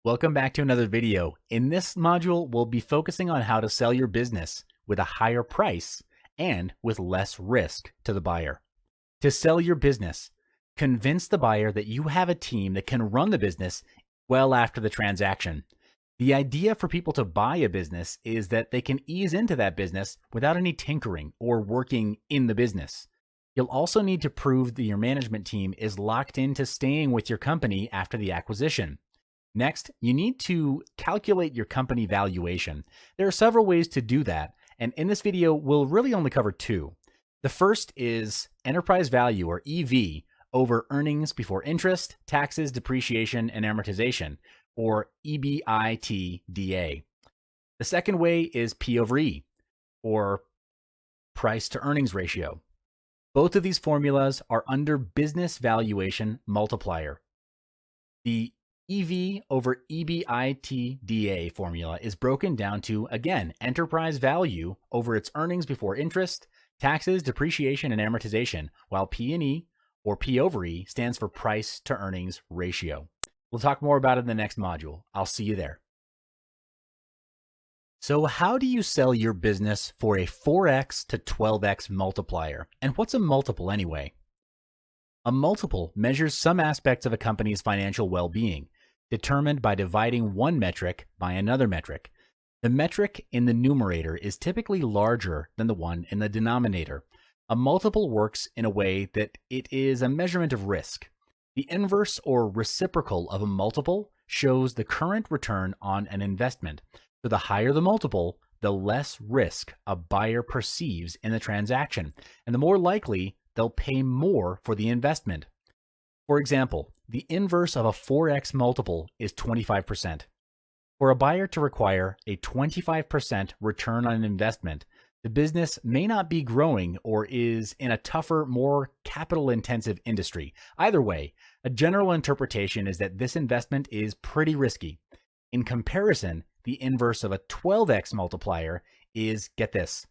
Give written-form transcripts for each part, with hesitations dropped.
Welcome back to another video. In this module, we'll be focusing on how to sell your business with a higher price and with less risk to the buyer. To sell your business, convince the buyer that you have a team that can run the business well after the transaction. The idea for people to buy a business is that they can ease into that business without any tinkering or working in the business. You'll also need to prove that your management team is locked into staying with your company after the acquisition. Next, you need to calculate your company valuation. There are several ways to do that, and in this video, we'll really only cover two. The first is enterprise value, or EV, over earnings before interest, taxes, depreciation, and amortization, or EBITDA. The second way is P over E, or price to earnings ratio. Both of these formulas are under business valuation multiplier. The EV over EBITDA formula is broken down to, again, enterprise value over its earnings before interest, taxes, depreciation, and amortization, while P&E, or P over E, stands for price to earnings ratio. We'll talk more about it in the next module. I'll see you there. So how do you sell your business for a 4x to 12x multiplier? And what's a multiple anyway? A multiple measures some aspects of a company's financial well-being, determined by dividing one metric by another metric. The metric in the numerator is typically larger than the one in the denominator. A multiple works in a way that it is a measurement of risk. The inverse or reciprocal of a multiple shows the current return on an investment. So the higher the multiple, the less risk a buyer perceives in the transaction, and the more likely they'll pay more for the investment. For example, the inverse of a 4x multiple is 25%. For a buyer to require a 25% return on an investment, the business may not be growing or is in a tougher, more capital-intensive industry. Either way, a general interpretation is that this investment is pretty risky. In comparison, the inverse of a 12x multiplier is, get this,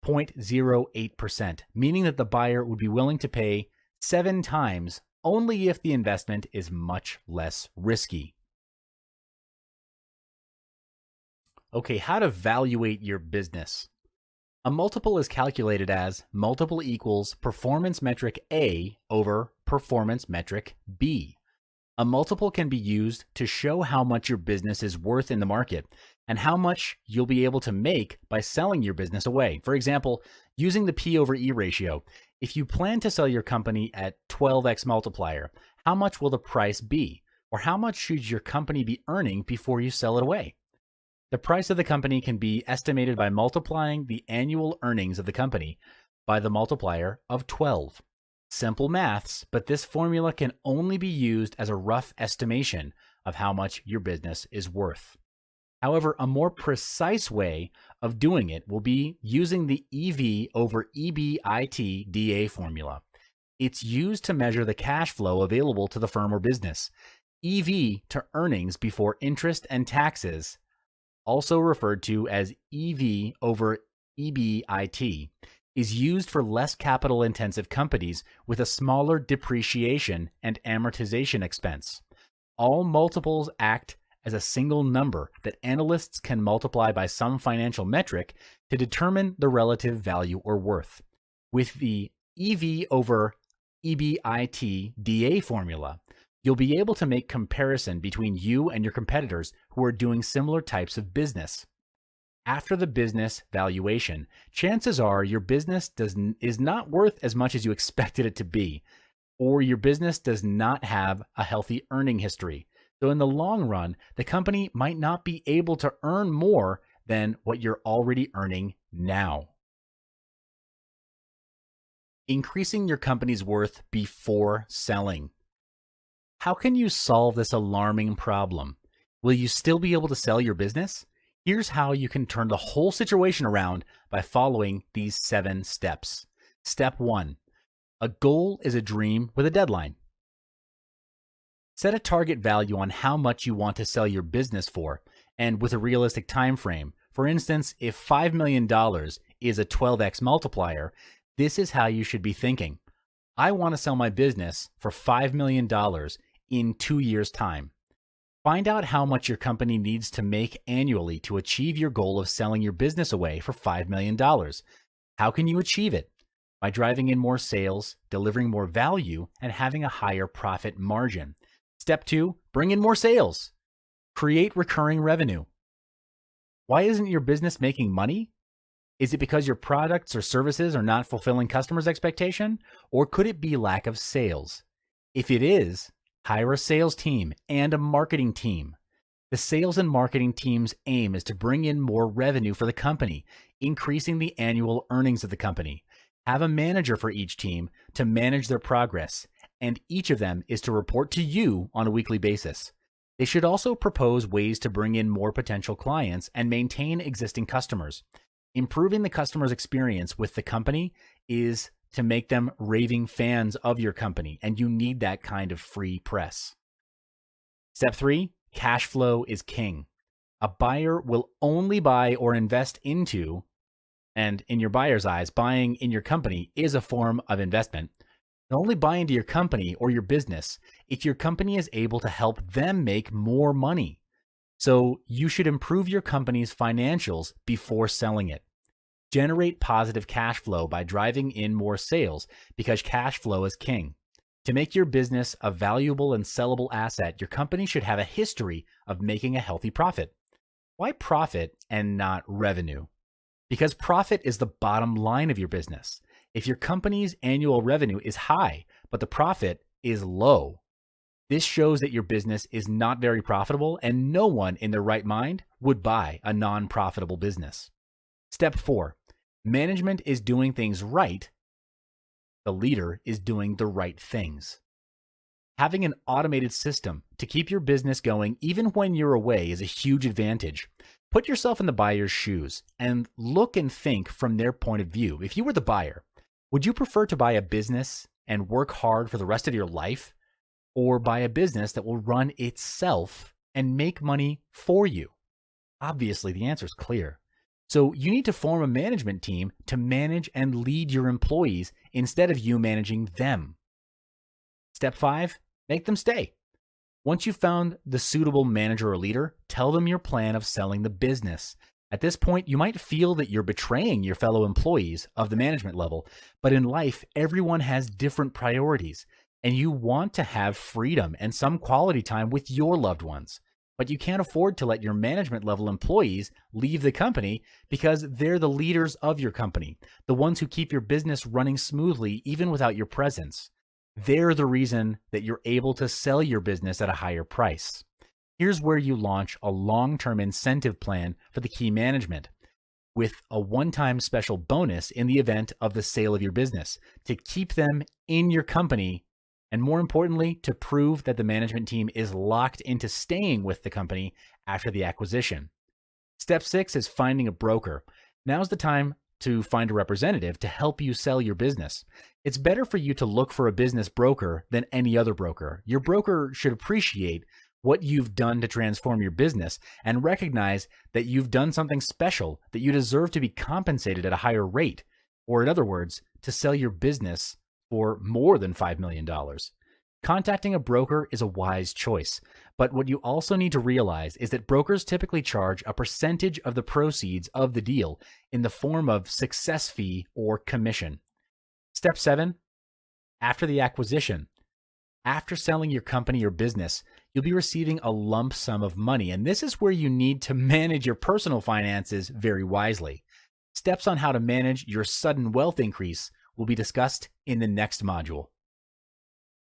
0.08%, meaning that the buyer would be willing to pay 7 times only if the investment is much less risky. Okay, how to valuate your business. A multiple is calculated as multiple equals performance metric A over performance metric B. A multiple can be used to show how much your business is worth in the market and how much you'll be able to make by selling your business away. For example, using the P over E ratio, if you plan to sell your company at 12x multiplier, how much will the price be? Or how much should your company be earning before you sell it away? The price of the company can be estimated by multiplying the annual earnings of the company by the multiplier of 12. Simple maths, but this formula can only be used as a rough estimation of how much your business is worth. However, a more precise way of doing it will be using the EV over EBITDA formula. It's used to measure the cash flow available to the firm or business. EV to earnings before interest and taxes, also referred to as EV over EBIT, is used for less capital-intensive companies with a smaller depreciation and amortization expense. All multiples act as a single number that analysts can multiply by some financial metric to determine the relative value or worth. With the EV over EBITDA formula, you'll be able to make comparison between you and your competitors who are doing similar types of business. After the business valuation, chances are your business is not worth as much as you expected it to be, or your business does not have a healthy earning history. So in the long run, the company might not be able to earn more than what you're already earning now. Increasing your company's worth before selling. How can you solve this alarming problem? Will you still be able to sell your business? Here's how you can turn the whole situation around by following these 7 steps. Step 1. A goal is a dream with a deadline. Set a target value on how much you want to sell your business for, and with a realistic time frame. For instance, if $5 million is a 12x multiplier, this is how you should be thinking. I want to sell my business for $5 million in 2 years' time. Find out how much your company needs to make annually to achieve your goal of selling your business away for $5 million. How can you achieve it? By driving in more sales, delivering more value, and having a higher profit margin. Step 2, bring in more sales. Create recurring revenue. Why isn't your business making money? Is it because your products or services are not fulfilling customers' expectation? Or could it be lack of sales? If it is, hire a sales team and a marketing team. The sales and marketing team's aim is to bring in more revenue for the company, increasing the annual earnings of the company. Have a manager for each team to manage their progress, and each of them is to report to you on a weekly basis. They should also propose ways to bring in more potential clients and maintain existing customers. Improving the customer's experience with the company is to make them raving fans of your company, and you need that kind of free press. Step 3, cash flow is king. A buyer will only buy or invest into, and in your buyer's eyes, buying in your company is a form of investment. They'll only buy into your company or your business if your company is able to help them make more money. So you should improve your company's financials before selling it. Generate positive cash flow by driving in more sales because cash flow is king. To make your business a valuable and sellable asset, your company should have a history of making a healthy profit. Why profit and not revenue? Because profit is the bottom line of your business. If your company's annual revenue is high, but the profit is low, this shows that your business is not very profitable and no one in their right mind would buy a non-profitable business. Step 4, management is doing things right. The leader is doing the right things. Having an automated system to keep your business going even when you're away is a huge advantage. Put yourself in the buyer's shoes and look and think from their point of view. If you were the buyer, would you prefer to buy a business and work hard for the rest of your life, or buy a business that will run itself and make money for you? Obviously, the answer is clear. So you need to form a management team to manage and lead your employees instead of you managing them. Step 5, make them stay. Once you've found the suitable manager or leader, tell them your plan of selling the business. At this point, you might feel that you're betraying your fellow employees of the management level, but in life, everyone has different priorities, and you want to have freedom and some quality time with your loved ones. But you can't afford to let your management level employees leave the company because they're the leaders of your company, the ones who keep your business running smoothly even without your presence. They're the reason that you're able to sell your business at a higher price. Here's where you launch a long-term incentive plan for the key management with a one-time special bonus in the event of the sale of your business to keep them in your company, and more importantly, to prove that the management team is locked into staying with the company after the acquisition. Step 6 is finding a broker. Now's the time to find a representative to help you sell your business. It's better for you to look for a business broker than any other broker. Your broker should appreciate what you've done to transform your business and recognize that you've done something special, that you deserve to be compensated at a higher rate, or in other words, to sell your business for more than $5 million. Contacting a broker is a wise choice, but what you also need to realize is that brokers typically charge a percentage of the proceeds of the deal in the form of success fee or commission. Step 7, after the acquisition. After selling your company or business, you'll be receiving a lump sum of money, and this is where you need to manage your personal finances very wisely. Steps on how to manage your sudden wealth increase will be discussed in the next module.